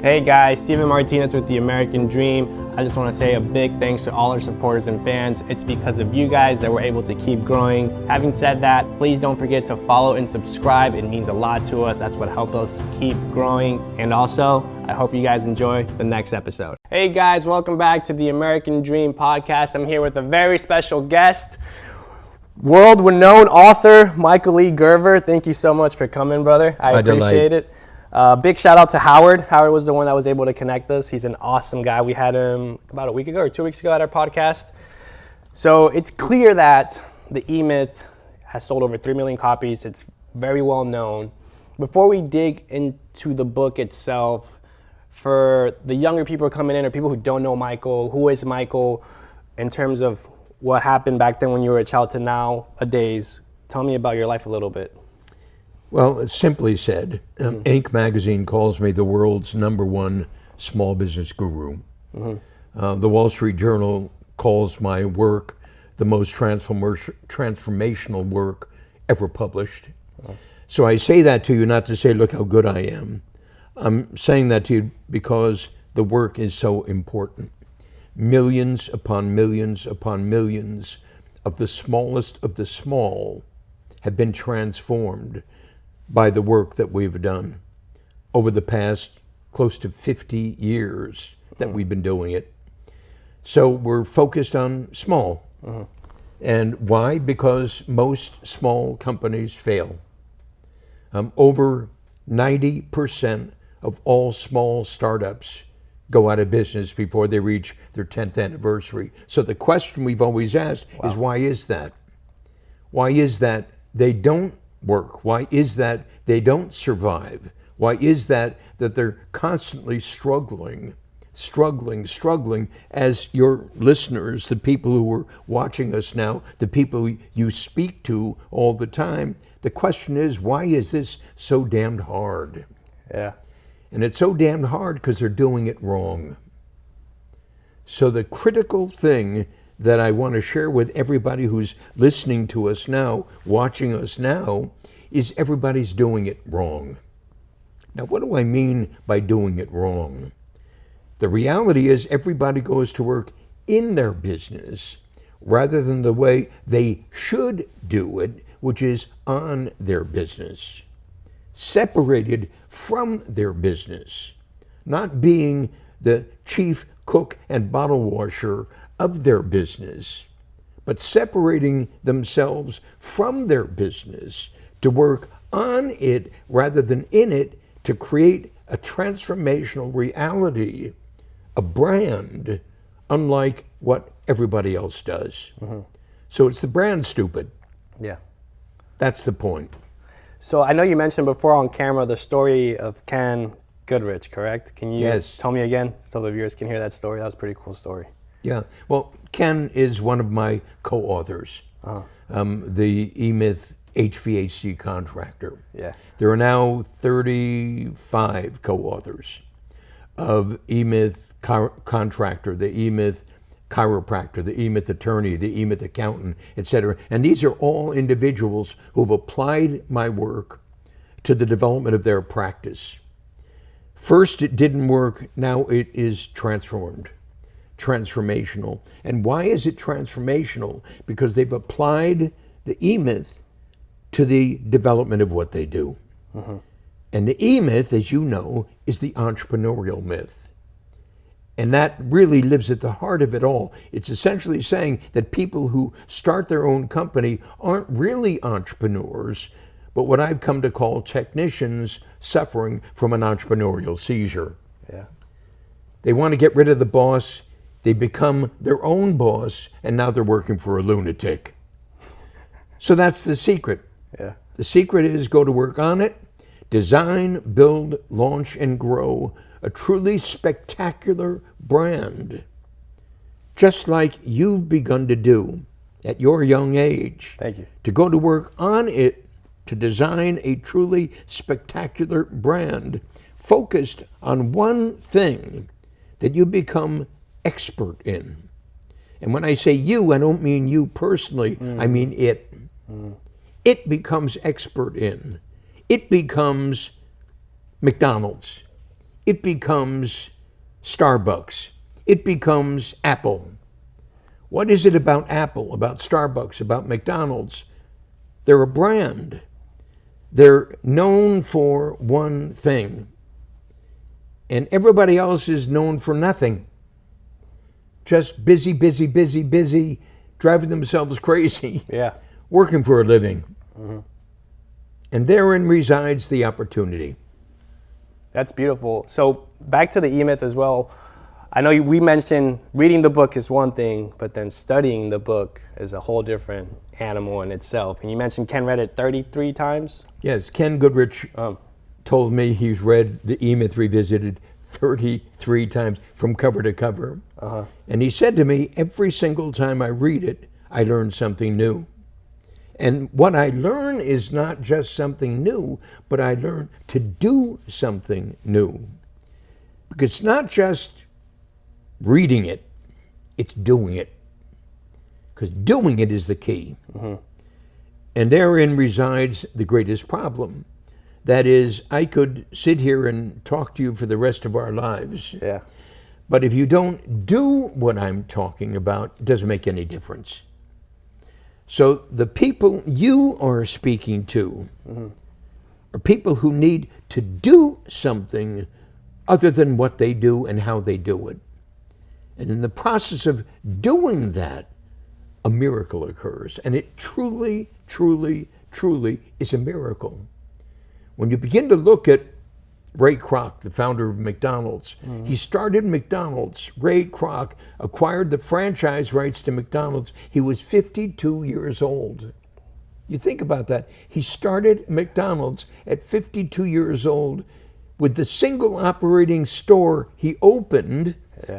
Hey guys, Steven Martinez with The American Dream. I just want to say a big thanks to all our supporters and fans. It's because of you guys that we're able to keep growing. Having said that, please don't forget to follow and subscribe. It means a lot to us. That's what helps us keep growing. And also, I hope you guys enjoy the next episode. Hey guys, welcome back to The American Dream podcast. I'm here with a very special guest, world-renowned author, Michael Lee Gerber. Thank you so much for coming, brother. I appreciate it. Big shout out to Howard. Howard was the one that was able to connect us. He's an awesome guy. We had him about a week ago or 2 weeks ago at our podcast. So it's clear that the E-Myth has sold over 3 million copies. It's very well known. Before we dig into the book itself, for the younger people coming in or people who don't know Michael, who is Michael in terms of what happened back then when you were a child to nowadays, tell me about your life a little bit. Well, simply said, Inc. magazine calls me the world's #1 small business guru. The Wall Street Journal calls my work the most transformational work ever published. So I say that to you not to say, look how good I am. I'm saying that to you because the work is so important. Millions upon millions upon millions of the smallest of the small have been transformed by the work that we've done over the past close to 50 years that we've been doing it. So we're focused on small. And why? Because most small companies fail. Over 90% of all small startups go out of business before they reach their 10th anniversary. So the question we've always asked is, why is that? Why is that they don't work? Why is that they don't survive? Why is that they're constantly struggling as your listeners, the people who are watching us now, the people you speak to all the time? The question is, why is this so damned hard? Yeah. And it's so damned hard because they're doing it wrong. So the critical thing that I want to share with everybody who's listening to us now, watching us now, is everybody's doing it wrong. Now, what do I mean by doing it wrong? The reality is everybody goes to work in their business rather than the way they should do it, which is on their business, separated from their business, not being the chief cook and bottle washer of their business, but separating themselves from their business to work on it rather than in it to create a transformational reality, a brand, unlike what everybody else does. So it's the brand stupid. Yeah. That's the point. So I know you mentioned before on camera the story of Ken Goodrich, correct? Can you tell me again so the viewers can hear that story? That was a pretty cool story. Yeah, well, Ken is one of my co-authors, the E-Myth HVAC contractor. Yeah. There are now 35 co-authors of E-Myth contractor, the E-Myth chiropractor, the E-Myth attorney, the E-Myth accountant, etc. And these are all individuals who've applied my work to the development of their practice. First, it didn't work. Now it is transformational. And why is it transformational? Because they've applied the E-Myth to the development of what they do. And the E-Myth, as you know, is the entrepreneurial myth. And that really lives at the heart of it all. It's essentially saying that people who start their own company aren't really entrepreneurs, but what I've come to call technicians suffering from an entrepreneurial seizure. Yeah. They want to get rid of the boss. They become their own boss, and now they're working for a lunatic. So that's the secret. Yeah. The secret is go to work on it, design, build, launch, and grow a truly spectacular brand, just like you've begun to do at your young age. Thank you. To go to work on it, to design a truly spectacular brand focused on one thing that you become expert in. And when I say you, I don't mean you personally, I mean it. It becomes expert in. It becomes McDonald's. it becomes Starbucks. It becomes Apple. What is it about Apple, about Starbucks, about McDonald's? They're a brand. They're known for one thing. And everybody else is known for nothing. Just busy, busy, busy, busy, driving themselves crazy, Yeah. working for a living. And therein resides the opportunity. That's beautiful. So back to the E-Myth as well. I know we mentioned reading the book is one thing, but then studying the book is a whole different animal in itself. And you mentioned Ken read it 33 times? Yes, Ken Goodrich told me he's read the E-Myth Revisited 33 times from cover to cover. And he said to me, every single time I read it, I learn something new. And what I learn is not just something new, but I learn to do something new. Because it's not just reading it, it's doing it. Because doing it is the key. And therein resides the greatest problem. That is, I could sit here and talk to you for the rest of our lives. Yeah. But if you don't do what I'm talking about, it doesn't make any difference. So the people you are speaking to are people who need to do something other than what they do and how they do it. And in the process of doing that, a miracle occurs. And it truly, truly, truly is a miracle. When you begin to look at Ray Kroc, the founder of McDonald's, he started McDonald's. Ray Kroc acquired the franchise rights to McDonald's. He was 52 years old. You think about that. He started McDonald's at 52 years old with the single operating store he opened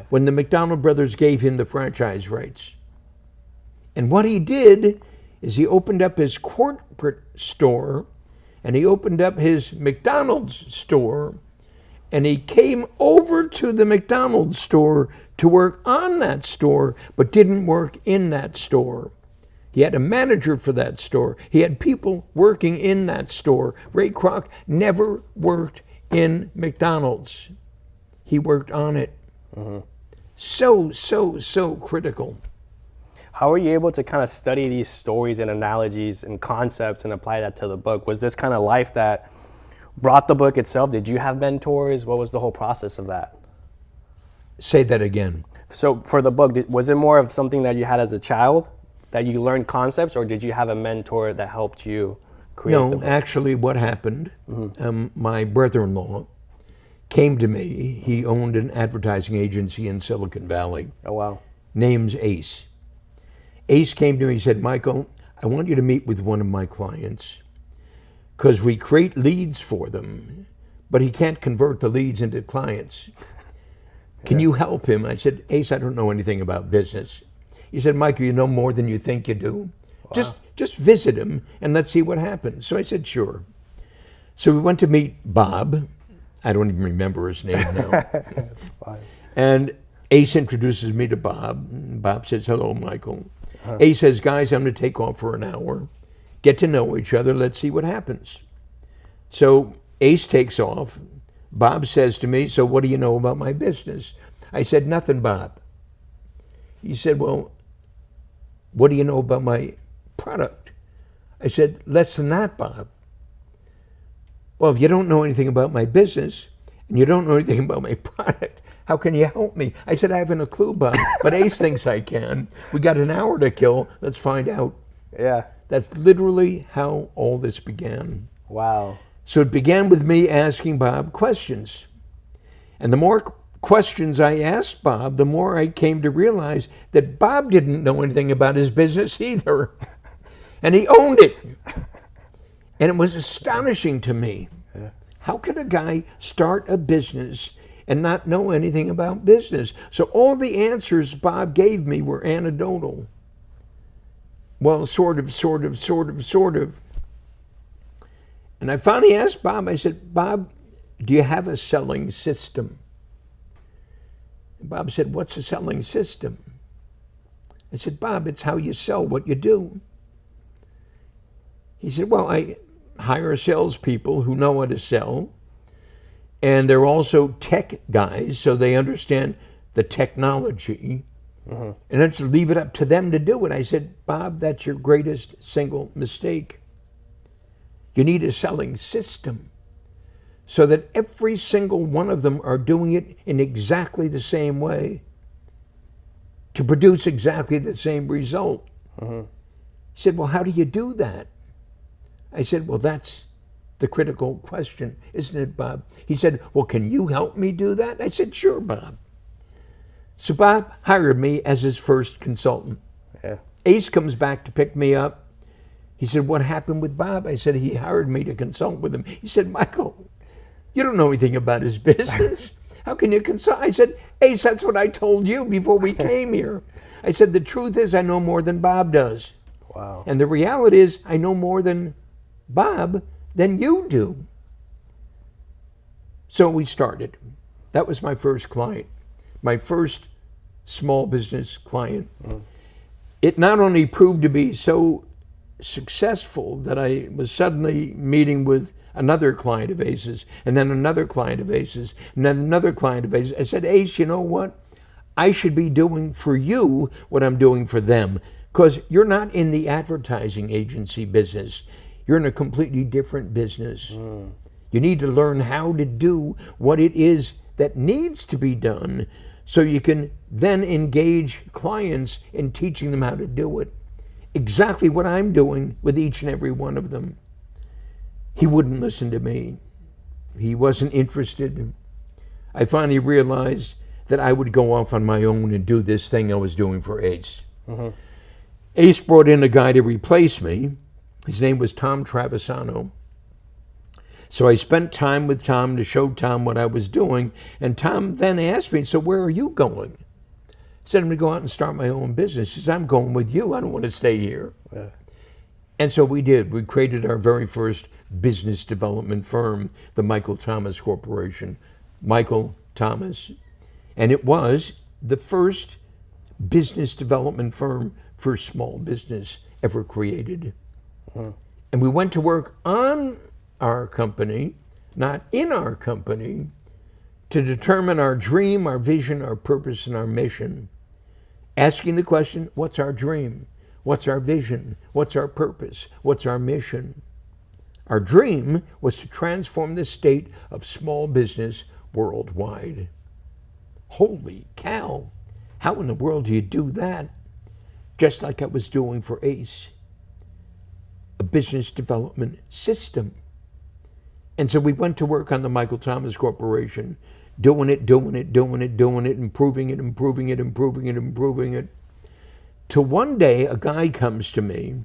when the McDonald brothers gave him the franchise rights. And what he did is he opened up his corporate store and he opened up his McDonald's store, and he came over to the McDonald's store to work on that store, but didn't work in that store. He had a manager for that store. He had people working in that store. Ray Kroc never worked in McDonald's. He worked on it. So critical. How were you able to kind of study these stories and analogies and concepts and apply that to the book? Was this kind of life that brought the book itself? Did you have mentors? What was the whole process of that? Say that again. So for the book, was it more of something that you had as a child, that you learned concepts, or did you have a mentor that helped you create the book? No, actually what happened, my brother-in-law came to me. He owned an advertising agency in Silicon Valley. Oh, wow. Name's Ace. Ace came to me and said, Michael, I want you to meet with one of my clients because we create leads for them, but he can't convert the leads into clients. Can you help him? I said, Ace, I don't know anything about business. He said, Michael, you know more than you think you do. Wow. Just visit him and let's see what happens. So I said, sure. So we went to meet Bob. I don't even remember his name now. That's fine. And Ace introduces me to Bob. Bob says, hello, Michael. Ace says, guys, I'm going to take off for an hour, get to know each other, let's see what happens. So Ace takes off. Bob says to me, so what do you know about my business? I said, nothing, Bob. He said, well, what do you know about my product? I said, less than that, Bob. Well, if you don't know anything about my business and you don't know anything about my product, how can you help me? I said, I haven't a clue, Bob, but Ace thinks I can. We got an hour to kill. Let's find out. Yeah. That's literally how all this began. Wow. So it began with me asking Bob questions. And the more questions I asked Bob, the more I came to realize that Bob didn't know anything about his business either. And he owned it. And it was astonishing to me. Yeah. How could a guy start a business and not know anything about business? So all the answers Bob gave me were anecdotal. Well, sort of. And I finally asked Bob, I said, Bob, do you have a selling system? And Bob said, what's a selling system? I said, Bob, it's how you sell what you do. He said, well, I hire salespeople who know how to sell, And they're also tech guys, so they understand the technology. And then just leave it up to them to do it. I said, Bob, that's your greatest single mistake. You need a selling system so that every single one of them are doing it in exactly the same way to produce exactly the same result. He said, well, how do you do that? I said, well, that's the critical question, isn't it, Bob? He said, well, can you help me do that? I said, sure, Bob. So Bob hired me as his first consultant. Yeah. Ace comes back to pick me up. He said, what happened with Bob? I said, he hired me to consult with him. He said, Michael, you don't know anything about his business. How can you consult? I said, Ace, that's what I told you before we came here. I said, the truth is I know more than Bob does. Wow. And the reality is I know more than Bob than you do. So we started. That was my first client, my first small business client. It not only proved to be so successful that I was suddenly meeting with another client of Ace's, and then another client of Ace's, and then another client of Ace's. I said, Ace, you know what? I should be doing for you what I'm doing for them, because you're not in the advertising agency business. You're in a completely different business. You need to learn how to do what it is that needs to be done so you can then engage clients in teaching them how to do it. Exactly what I'm doing with each and every one of them. He wouldn't listen to me. He wasn't interested. I finally realized that I would go off on my own and do this thing I was doing for Ace. Ace brought in a guy to replace me. His name was Tom Travisano. So I spent time with Tom to show Tom what I was doing, and Tom then asked me, so where are you going? I said, I'm going to go out and start my own business. He said, I'm going with you. I don't want to stay here. Yeah. And so we did. We created our very first business development firm, the Michael Thomas Corporation. Michael Thomas. And it was the first business development firm for small business ever created. And we went to work on our company, not in our company, to determine our dream, our vision, our purpose, and our mission. Asking the question, what's our dream? What's our vision? What's our purpose? What's our mission? Our dream was to transform the state of small business worldwide. Holy cow! How in the world do you do that? Just like I was doing for Ace. A business development system. And so we went to work on the Michael Thomas Corporation, doing it, improving it. Till one day, a guy comes to me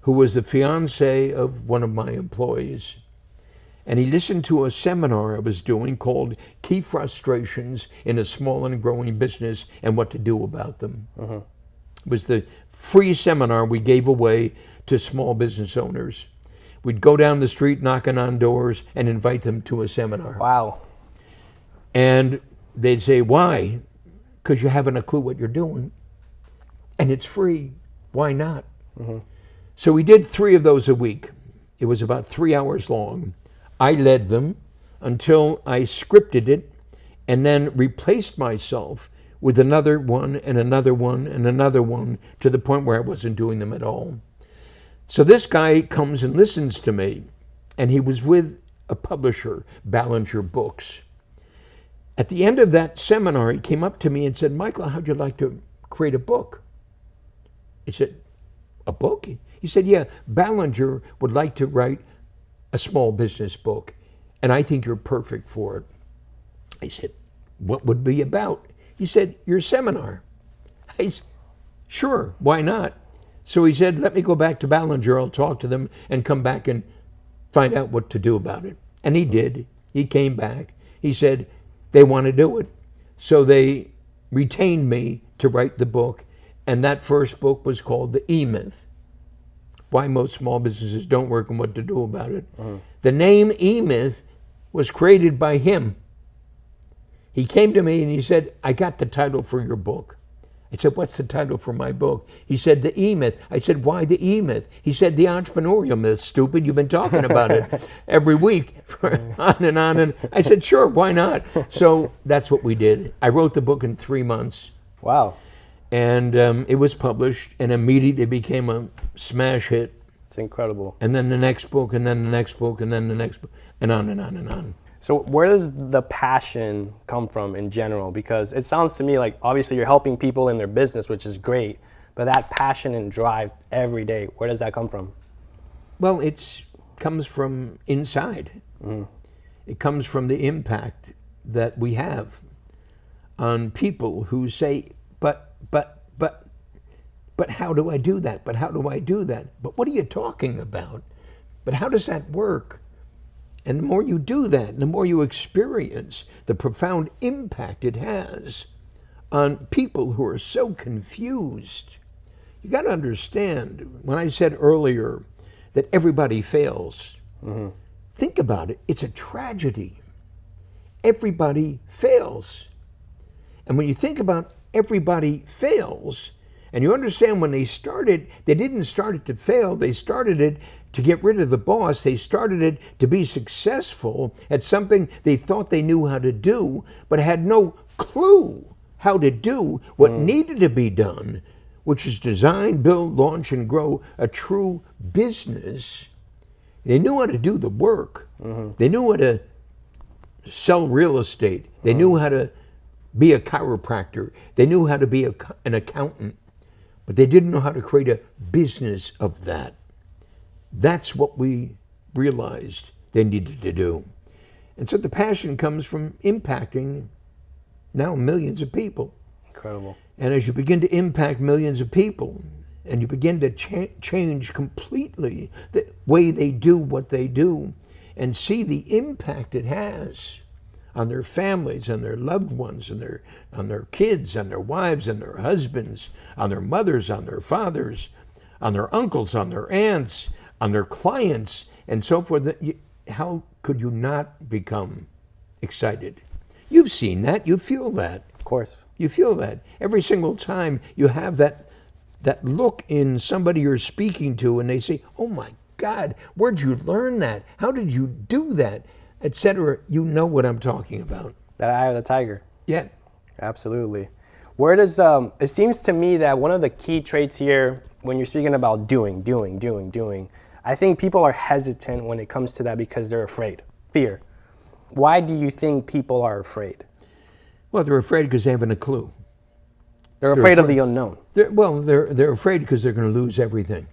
who was the fiance of one of my employees. And he listened to a seminar I was doing called Key Frustrations in a Small and Growing Business and What to Do About Them. It was the free seminar we gave away to small business owners. We'd go down the street knocking on doors and invite them to a seminar. Wow. And they'd say, why? Because you haven't a clue what you're doing. And it's free. Why not? So we did 3 of those a week. It was about 3 hours long. I led them until I scripted it and then replaced myself with another one and another one and another one to the point where I wasn't doing them at all. So this guy comes and listens to me, and he was with a publisher, Ballinger Books. At the end of that seminar, he came up to me and said, Michael, how'd you like to create a book? I said, a book? He said, yeah, Ballinger would like to write a small business book, and I think you're perfect for it. I said, what would it be about? He said, your seminar. I said, sure, why not? So he said, let me go back to Ballinger, I'll talk to them and come back and find out what to do about it. And he did. He came back. He said, they want to do it. So they retained me to write the book, and that first book was called The E-Myth. Why most small businesses don't work and what to do about it. The name E-Myth was created by him. He came to me and he said, I got the title for your book. I said, what's the title for my book? He said, The E-Myth. I said, why the E-Myth? He said, the entrepreneurial myth, stupid. You've been talking about it every week, on and on. And I said, sure, why not? So that's what we did. I wrote the book in 3 months. Wow. And it was published and immediately became a smash hit. It's incredible. And then the next book, and then the next book, and then the next book, and on and on and on. So where does the passion come from in general? Because it sounds to me like obviously you're helping people in their business, which is great, but that passion and drive every day, where does that come from? Well, it comes from inside. It comes from the impact that we have on people who say, but how do I do that? But how do I do that? But what are you talking about? But how does that work? And the more you do that, the more you experience the profound impact it has on people who are so confused. You got to understand, when I said earlier that everybody fails, think about it. It's a tragedy. Everybody fails. And when you think about everybody fails, and you understand when they started, they didn't start it to fail, they started it to get rid of the boss. They started it to be successful at something they thought they knew how to do, but had no clue how to do what needed to be done, which is design, build, launch, and grow a true business. They knew how to do the work. They knew how to sell real estate. They knew how to be a chiropractor. They knew how to be an accountant, but they didn't know how to create a business of that. That's what we realized they needed to do. And so the passion comes from impacting now millions of people. Incredible. And as you begin to impact millions of people, and you begin to change completely the way they do what they do, and see the impact it has on their families, on their loved ones, on their kids, on their wives, and their husbands, on their mothers, on their fathers, on their uncles, on their aunts, on their clients, and so forth, how could you not become excited? You've seen that. You feel that. Of course. You feel that. Every single time you have that look in somebody you're speaking to, and they say, oh my God, where'd you learn that? How did you do that? Etc. You know what I'm talking about. That eye of the tiger. Yeah. Absolutely. Where does, it seems to me that one of the key traits here, when you're speaking about doing, I think people are hesitant when it comes to that because they're afraid. Fear. Why do you think people are afraid? Well, they're afraid because they haven't a clue. They're afraid of the unknown. They're afraid because they're going to lose everything.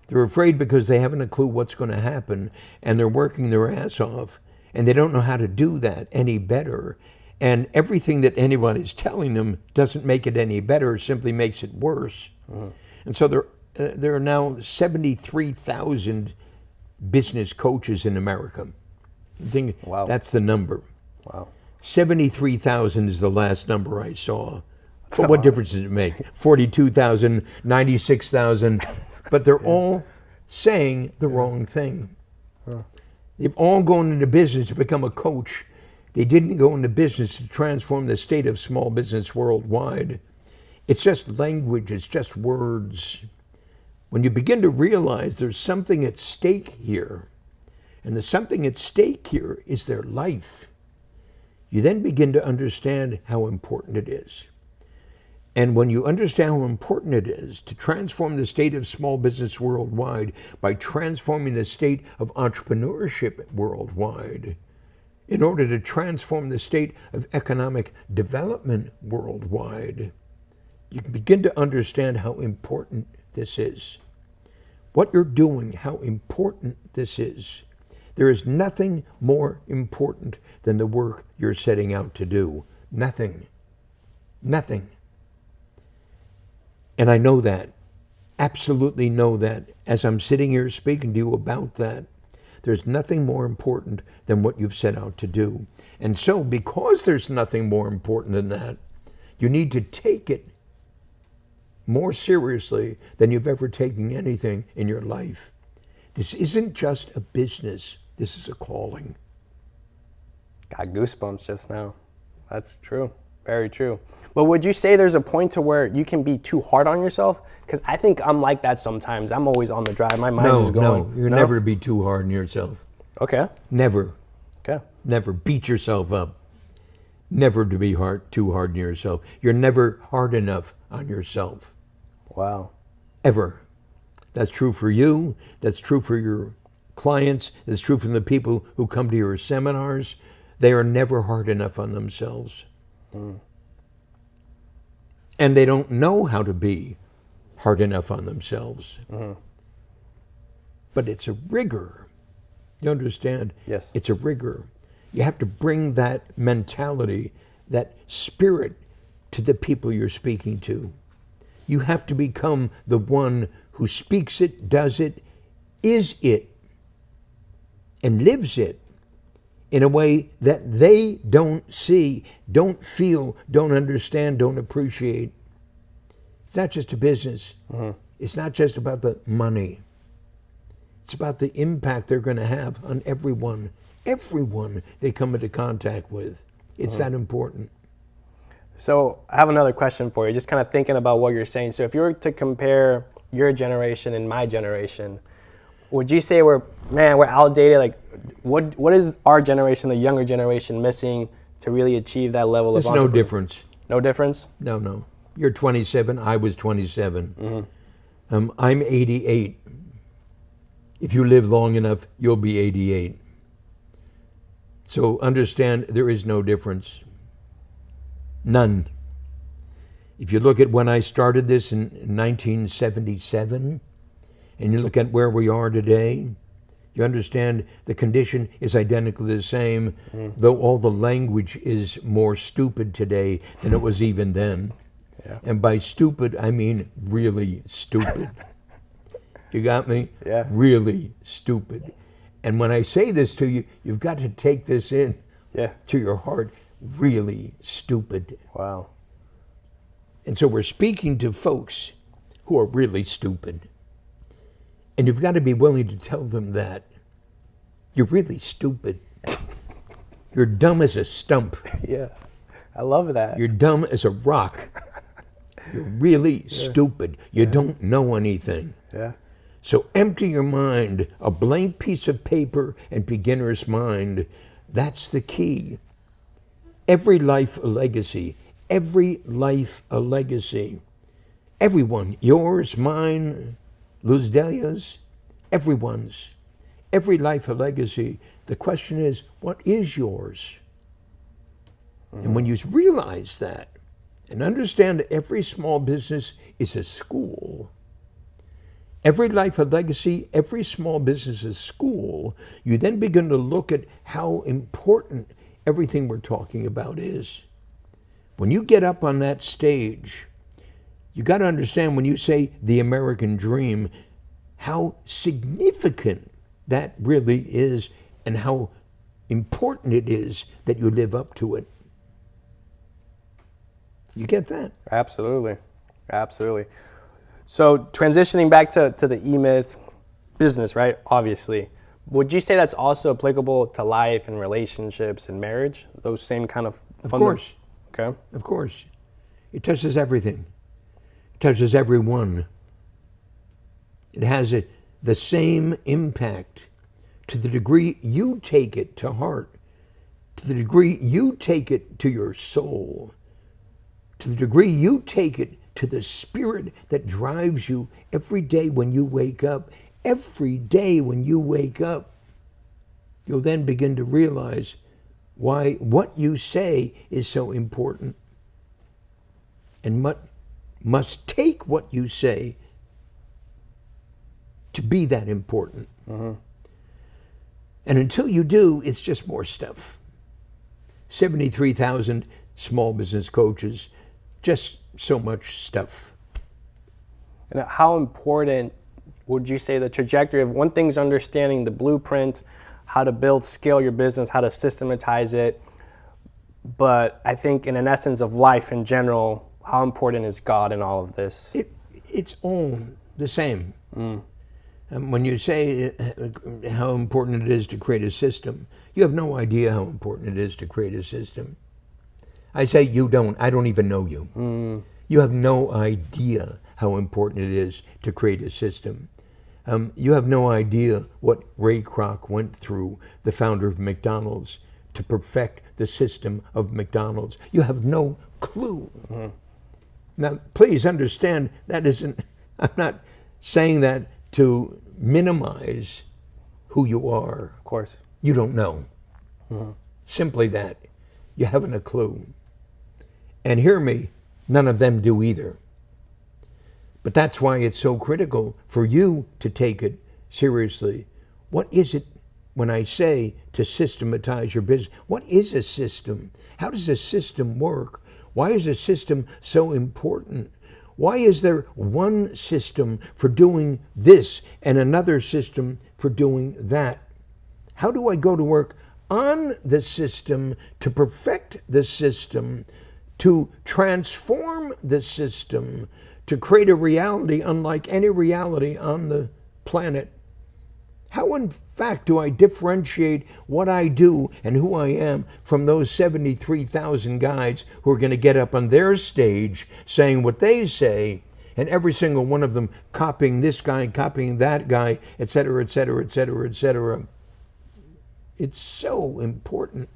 They're afraid because they haven't a clue what's going to happen, and they're working their ass off, and they don't know how to do that any better. And everything that anybody's telling them doesn't make it any better, simply makes it worse. And so there are now 73,000 business coaches in America. Wow. That's the number. Wow. 73,000 is the last number I saw. But what difference does it make? 42,000, 96,000. But they're all saying the wrong thing. They've all gone into business to become a coach. They didn't go into business to transform the state of small business worldwide. It's just language, it's just words. When you begin to realize there's something at stake here, and the something at stake here is their life, you then begin to understand how important it is. And when you understand how important it is to transform the state of small business worldwide by transforming the state of entrepreneurship worldwide, in order to transform the state of economic development worldwide, you can begin to understand how important this is. What you're doing, how important this is. There is nothing more important than the work you're setting out to do. Nothing. Nothing. And I know that, absolutely know that, as I'm sitting here speaking to you about that. There's nothing more important than what you've set out to do. And so, because there's nothing more important than that, you need to take it more seriously than you've ever taken anything in your life. This isn't just a business, this is a calling. Got goosebumps just now. That's true. Very true. But would you say there's a point to where you can be too hard on yourself? Because I think I'm like that sometimes. I'm always on the drive. My mind's just going. No, you're never to be too hard on yourself. Okay. Never. Okay. Never beat yourself up. Never to be too hard on yourself. You're never hard enough on yourself. Wow. Ever. That's true for you. That's true for your clients. It's true for the people who come to your seminars. They are never hard enough on themselves. And they don't know how to be hard enough on themselves. But it's a rigor. You understand? Yes. It's a rigor. You have to bring that mentality, that spirit to the people you're speaking to. You have to become the one who speaks it, does it, is it, and lives it in a way that they don't see, don't feel, don't understand, don't appreciate. It's not just a business. It's not just about the money. It's about the impact they're going to have on everyone they come into contact with. It's that important. So I have another question for you, just kind of thinking about what you're saying. So if you were to compare your generation and my generation, would you say we're outdated? Like, what is our generation, the younger generation, missing to really achieve that level of There's no difference. No difference? No. You're 27, I was 27. I'm 88. If you live long enough, you'll be 88. So understand there is no difference. None. If you look at when I started this in 1977, and you look at where we are today, you understand the condition is identically the same, though all the language is more stupid today than it was even then. Yeah. And by stupid, I mean really stupid. You got me? Yeah. Really stupid. And when I say this to you, you've got to take this in to your heart. Really stupid. Wow. And so we're speaking to folks who are really stupid. And you've got to be willing to tell them that. You're really stupid. You're dumb as a stump. Yeah. I love that. You're dumb as a rock. You're really stupid. You don't know anything. Yeah. So empty your mind, a blank piece of paper and beginner's mind. That's the key. Every life a legacy. Every life a legacy. Everyone, yours, mine, Luz Delia's, everyone's. Every life a legacy. The question is, what is yours? And when you realize that and understand that every small business is a school, every life a legacy, every small business is a school, you then begin to look at how important everything we're talking about is. When you get up on that stage, you got to understand when you say the American dream, how significant that really is and how important it is that you live up to it. You get that? Absolutely. Absolutely. So transitioning back to the E-Myth business, right? Obviously. Would you say that's also applicable to life and relationships and marriage? Those same kind of... Of course. Okay. Of course. It touches everything. It touches everyone. It has the same impact to the degree you take it to heart, to the degree you take it to your soul, to the degree you take it to the spirit that drives you every day when you wake up. Every day when you wake up, you'll then begin to realize why what you say is so important and must take what you say to be that important. And until you do, it's just more stuff. 73,000 small business coaches, just so much stuff. And how important would you say the trajectory of one thing's understanding the blueprint, how to build, scale your business, how to systematize it, but I think in an essence of life in general, how important is God in all of this? It's all the same. When you say how important it is to create a system, you have no idea how important it is to create a system. I say you don't. I don't even know you. You have no idea how important it is to create a system. You have no idea what Ray Kroc went through, the founder of McDonald's, to perfect the system of McDonald's. You have no clue. Now, please understand, that isn't, I'm not saying that to minimize who you are. Of course. You don't know. Simply that. You haven't a clue. And hear me, none of them do either. But that's why it's so critical for you to take it seriously. What is it when I say to systematize your business? What is a system? How does a system work? Why is a system so important? Why is there one system for doing this and another system for doing that? How do I go to work on the system to perfect the system, to transform the system, to create a reality unlike any reality on the planet? How, in fact, do I differentiate what I do and who I am from those 73,000 guys who are going to get up on their stage saying what they say, and every single one of them copying this guy, copying that guy, et cetera, et cetera, et cetera, et cetera? It's so important.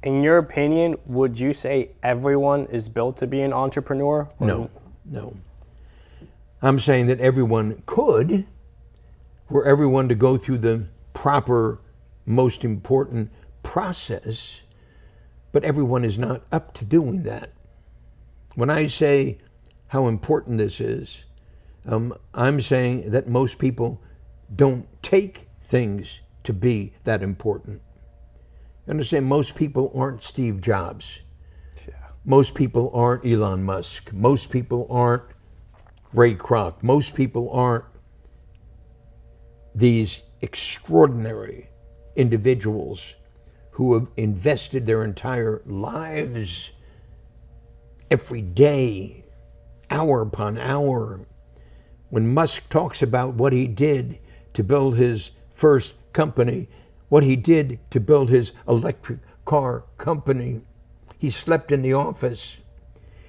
In your opinion, would you say everyone is built to be an entrepreneur? No. I'm saying that everyone could, were everyone to go through the proper, most important process, but everyone is not up to doing that. When I say how important this is, I'm saying that most people don't take things to be that important. Understand, most people aren't Steve Jobs. Yeah. Most people aren't Elon Musk. Most people aren't Ray Kroc. Most people aren't these extraordinary individuals who have invested their entire lives every day, hour upon hour. When Musk talks about what he did to build his first company, what he did to build his electric car company, he slept in the office.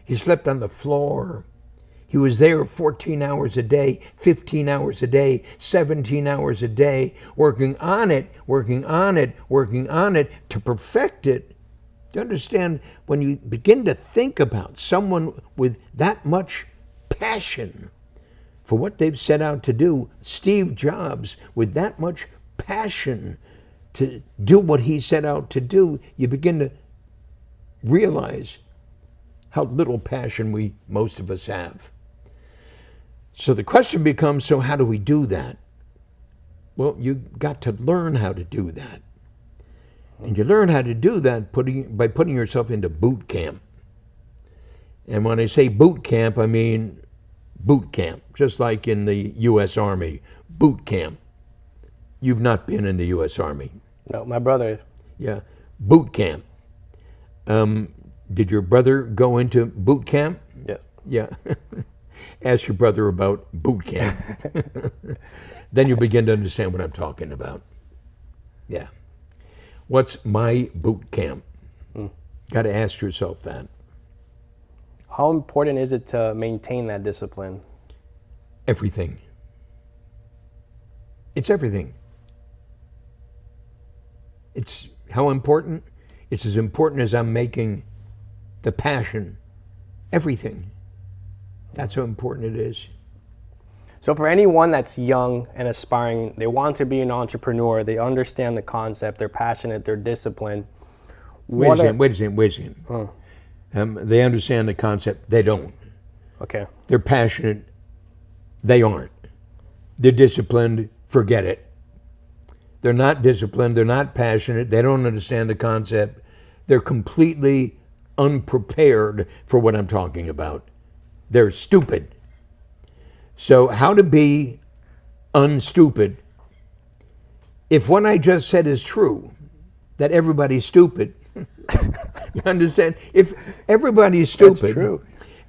He slept on the floor. He was there 14 hours a day, 15 hours a day, 17 hours a day, working on it to perfect it. You understand, when you begin to think about someone with that much passion for what they've set out to do, Steve Jobs with that much passion to do what he set out to do, you begin to realize how little passion most of us have. So the question becomes, so how do we do that? Well, you've got to learn how to do that. And you learn how to do that by putting yourself into boot camp. And when I say boot camp, I mean boot camp, just like in the U.S. Army, boot camp. You've not been in the U.S. Army. No, my brother. Yeah, boot camp. Did your brother go into boot camp? Yeah. Yeah. Ask your brother about boot camp. Then you'll begin to understand what I'm talking about. Yeah. What's my boot camp? Got to ask yourself that. How important is it to maintain that discipline? Everything. It's everything. It's how important? It's as important as I'm making the passion everything. That's how important it is. So for anyone that's young and aspiring, they want to be an entrepreneur, they understand the concept, they're passionate, they're disciplined. Wait a second. They understand the concept, they don't. Okay. They're passionate, they aren't. They're disciplined, forget it. They're not disciplined, they're not passionate, they don't understand the concept. They're completely unprepared for what I'm talking about. They're stupid. So how to be unstupid? If what I just said is true, that everybody's stupid, you understand? If everybody's stupid, That's true.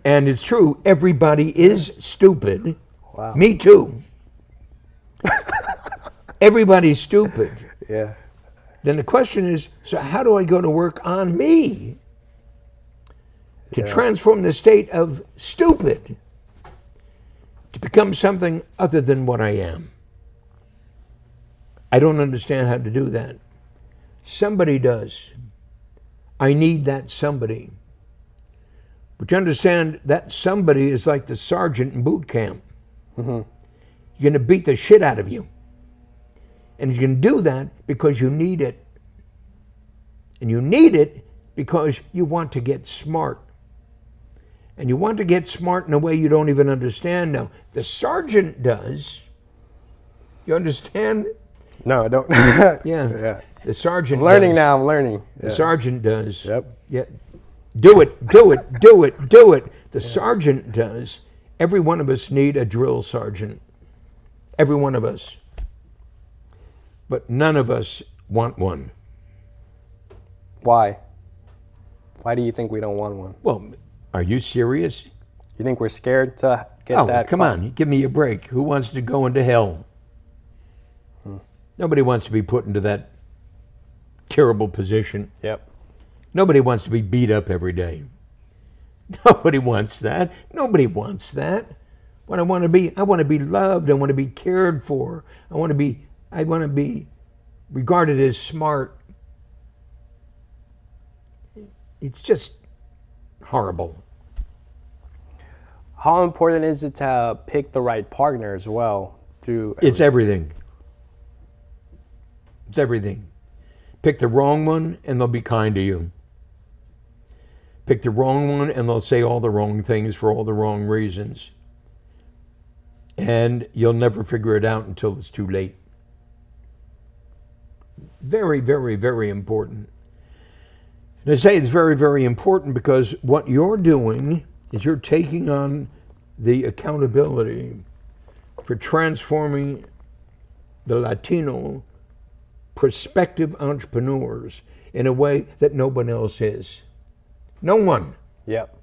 And it's true, everybody is stupid. Wow. Me too. Everybody's stupid. Yeah. Then the question is, so how do I go to work on me? to transform the state of stupid to become something other than what I am. I don't understand how to do that. Somebody does. I need that somebody. But you understand, that somebody is like the sergeant in boot camp. You're going to beat the shit out of you. And you can do that because you need it. And you need it because you want to get smart. And you want to get smart in a way you don't even understand now. The sergeant does. You understand? No, I don't. Yeah. The sergeant I'm learning does. now. I'm learning. The sergeant does. Yep. Yeah. Do it. The sergeant does. Every one of us need a drill sergeant. Every one of us. But none of us want one. Why? Why do you think we don't want one? Well, are you serious? You think we're scared to get that? Come on, give me a break. Who wants to go into hell? Nobody wants to be put into that terrible position. Yep. Nobody wants to be beat up every day. Nobody wants that. Nobody wants that. What I want to be loved. I want to be cared for. I want to be regarded as smart. It's just horrible. How important is it to pick the right partner as well? It's everything. It's everything. Pick the wrong one and they'll be kind to you. Pick the wrong one and they'll say all the wrong things for all the wrong reasons. And you'll never figure it out until it's too late. Very, very, very important. And I say it's very, very important because what you're doing is you're taking on the accountability for transforming the Latino prospective entrepreneurs in a way that no one else is. No one. Yep.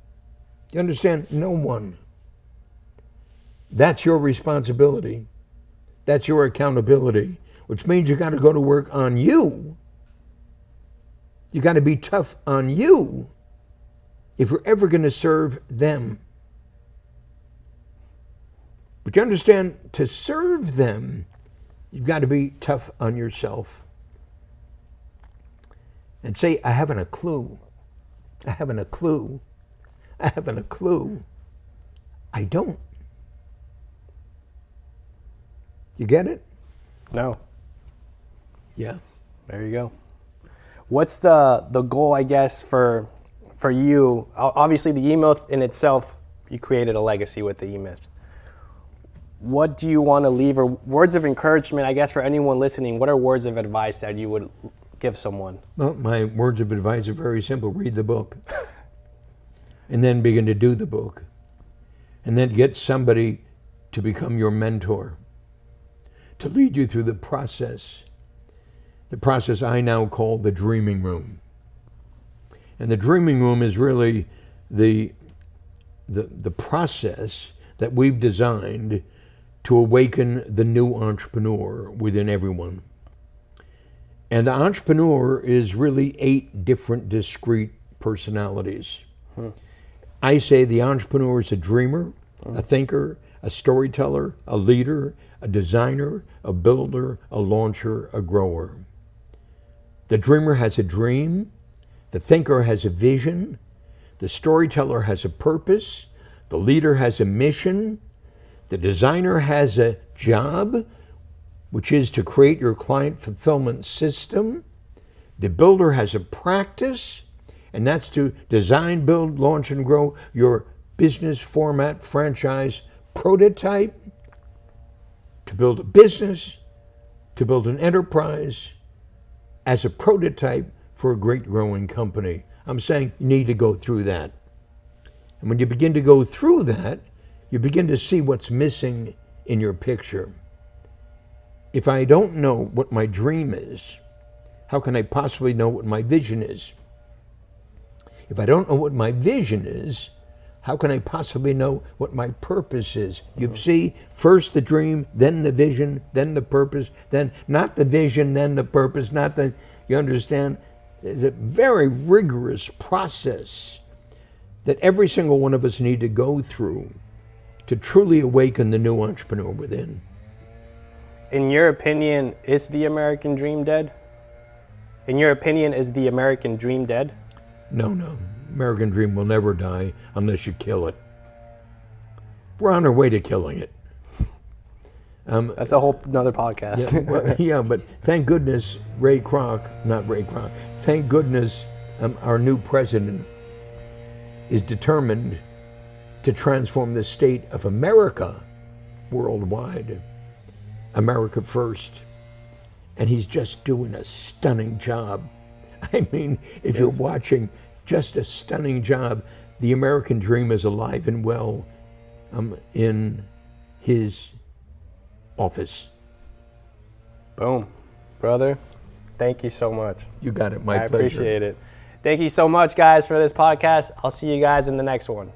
You understand? No one. That's your responsibility. That's your accountability, which means you got to go to work on you. You got to be tough on you if you're ever going to serve them. But you understand, to serve them, you've got to be tough on yourself. And say, I haven't a clue. I haven't a clue. I haven't a clue. I don't. You get it? No. Yeah. There you go. What's the goal, I guess, for you? Obviously, the E-Myth in itself, you created a legacy with the E-Myth. What do you want to leave, or words of encouragement, I guess, for anyone listening? What are words of advice that you would give someone? Well, my words of advice are very simple. Read the book. And then begin to do the book. And then get somebody to become your mentor, to lead you through the process I now call the dreaming room. And the dreaming room is really the process that we've designed to awaken the new entrepreneur within everyone. And the entrepreneur is really 8 different discrete personalities. I say the entrepreneur is a dreamer, a thinker, a storyteller, a leader, a designer, a builder, a launcher, a grower. The dreamer has a dream, the thinker has a vision, the storyteller has a purpose, the leader has a mission, the designer has a job, which is to create your client fulfillment system. The builder has a practice, and that's to design, build, launch, and grow your business format, franchise, prototype, to build a business, to build an enterprise as a prototype for a great growing company. I'm saying you need to go through that. And when you begin to go through that, you begin to see what's missing in your picture. If I don't know what my dream is, how can I possibly know what my vision is? If I don't know what my vision is, how can I possibly know what my purpose is? You see, first the dream, then the vision, then the purpose, then not the vision, then the purpose, not the, you understand? There's a very rigorous process that every single one of us need to go through to truly awaken the new entrepreneur within. In your opinion, is the American dream dead? In your opinion, is the American dream dead? No. American dream will never die unless you kill it. We're on our way to killing it. That's a whole another podcast. Yeah, but thank goodness thank goodness our new president is determined to transform the state of America worldwide. America first. And he's just doing a stunning job. I mean, if you're watching, just a stunning job. The American dream is alive and well in his office. Boom. Brother, thank you so much. You got it. My pleasure. I appreciate it. Thank you so much, guys, for this podcast. I'll see you guys in the next one.